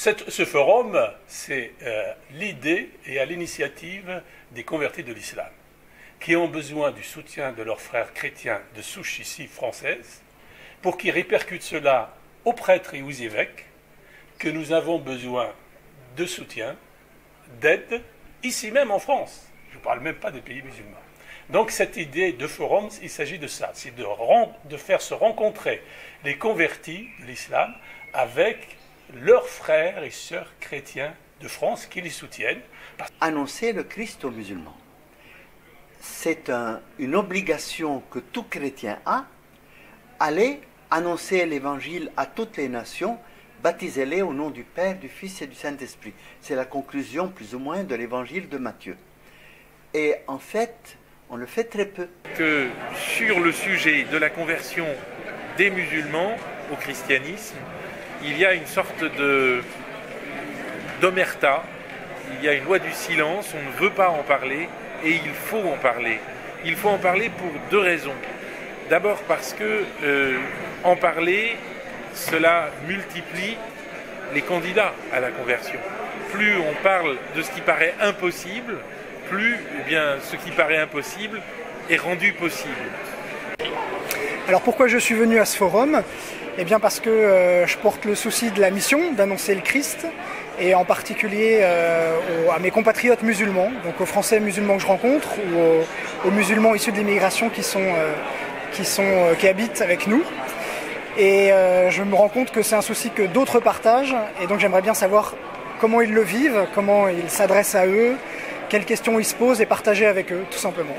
Ce forum, c'est l'idée et à l'initiative des convertis de l'islam, qui ont besoin du soutien de leurs frères chrétiens de souche ici française, pour qu'ils répercutent cela aux prêtres et aux évêques, que nous avons besoin de soutien, d'aide, ici même en France. Je ne parle même pas des pays musulmans. Donc cette idée de forum, il s'agit de ça, c'est de faire se rencontrer les convertis de l'islam avec leurs frères et sœurs chrétiens de France qui les soutiennent. Annoncer le Christ aux musulmans, c'est une obligation que tout chrétien a. Aller annoncer l'évangile à toutes les nations, baptisez-les au nom du Père, du Fils et du Saint-Esprit. C'est la conclusion plus ou moins de l'évangile de Matthieu. Et en fait, on le fait très peu. Que sur le sujet de la conversion des musulmans au christianisme, il y a une sorte d'omerta, il y a une loi du silence, on ne veut pas en parler et il faut en parler. Il faut en parler pour deux raisons. D'abord parce que en parler, cela multiplie les candidats à la conversion. Plus on parle de ce qui paraît impossible, plus ce qui paraît impossible est rendu possible. Alors pourquoi je suis venu à ce forum ? Eh bien parce que je porte le souci de la mission d'annoncer le Christ, et en particulier à mes compatriotes musulmans, donc aux Français musulmans que je rencontre, ou aux musulmans issus de l'immigration qui habitent avec nous. Et je me rends compte que c'est un souci que d'autres partagent, et donc j'aimerais bien savoir comment ils le vivent, comment ils s'adressent à eux, quelles questions ils se posent, et partager avec eux, tout simplement.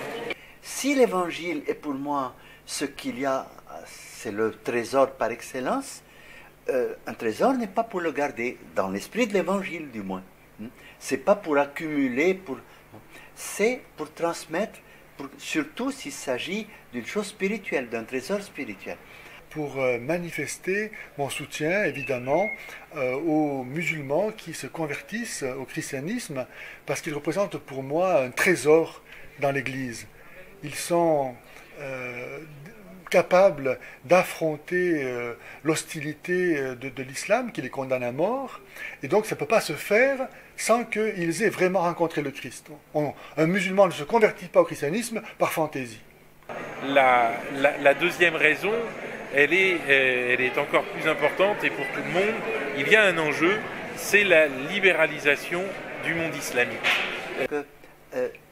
Si l'évangile est pour moi ce qu'il y a, c'est le trésor par excellence, un trésor n'est pas pour le garder, dans l'esprit de l'évangile du moins. C'est pas pour accumuler, c'est pour transmettre, surtout s'il s'agit d'une chose spirituelle, d'un trésor spirituel. Pour manifester mon soutien, évidemment, aux musulmans qui se convertissent au christianisme, parce qu'ils représentent pour moi un trésor dans l'Église. Ils sont capables d'affronter l'hostilité de l'islam qui les condamne à mort, et donc ça ne peut pas se faire sans qu'ils aient vraiment rencontré le Christ. Un musulman ne se convertit pas au christianisme par fantaisie. La deuxième raison, elle est encore plus importante, et pour tout le monde, il y a un enjeu, c'est la libéralisation du monde islamique.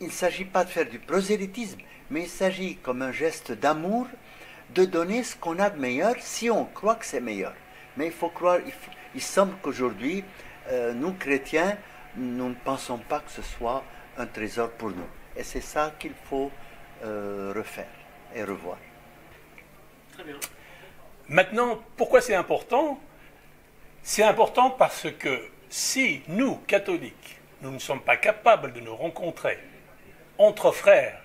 Il ne s'agit pas de faire du prosélytisme, mais il s'agit, comme un geste d'amour, de donner ce qu'on a de meilleur si on croit que c'est meilleur. Mais il faut croire, il semble qu'aujourd'hui, nous chrétiens, nous ne pensons pas que ce soit un trésor pour nous. Et c'est ça qu'il faut refaire et revoir. Très bien. Maintenant, pourquoi c'est important ? C'est important parce que si nous, catholiques, nous ne sommes pas capables de nous rencontrer entre frères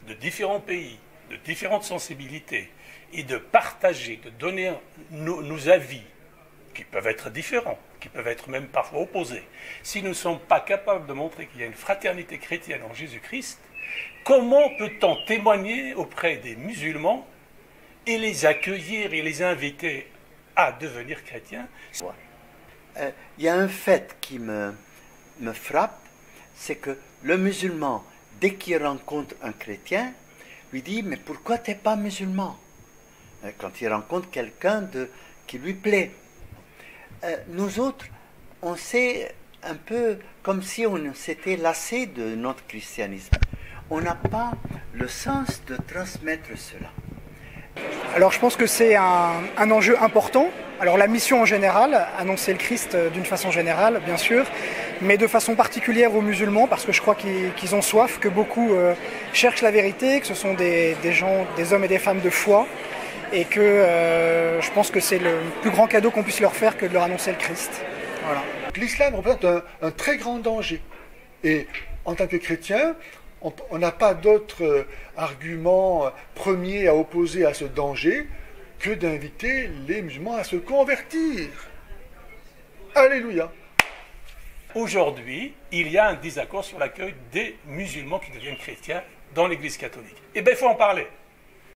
de différents pays, de différentes sensibilités, et de partager, de donner nos avis, qui peuvent être différents, qui peuvent être même parfois opposés, si nous ne sommes pas capables de montrer qu'il y a une fraternité chrétienne en Jésus-Christ, comment peut-on témoigner auprès des musulmans et les accueillir et les inviter à devenir chrétiens ? Il y a un fait qui me frappe, c'est que le musulman, dès qu'il rencontre un chrétien, lui dit « Mais pourquoi tu n'es pas musulman ?» Quand il rencontre quelqu'un qui lui plaît. Nous autres, on sait un peu comme si on s'était lassé de notre christianisme. On n'a pas le sens de transmettre cela. Alors je pense que c'est un enjeu important. Alors la mission en général, annoncer le Christ d'une façon générale, bien sûr, mais de façon particulière aux musulmans, parce que je crois qu'ils ont soif, que beaucoup cherchent la vérité, que ce sont des gens, des hommes et des femmes de foi, et que je pense que c'est le plus grand cadeau qu'on puisse leur faire que de leur annoncer le Christ. Voilà. L'islam représente un très grand danger. Et en tant que chrétien, on n'a pas d'autre argument premier à opposer à ce danger que d'inviter les musulmans à se convertir. Alléluia. Aujourd'hui, il y a un désaccord sur l'accueil des musulmans qui deviennent chrétiens dans l'Église catholique. Eh bien, il faut en parler.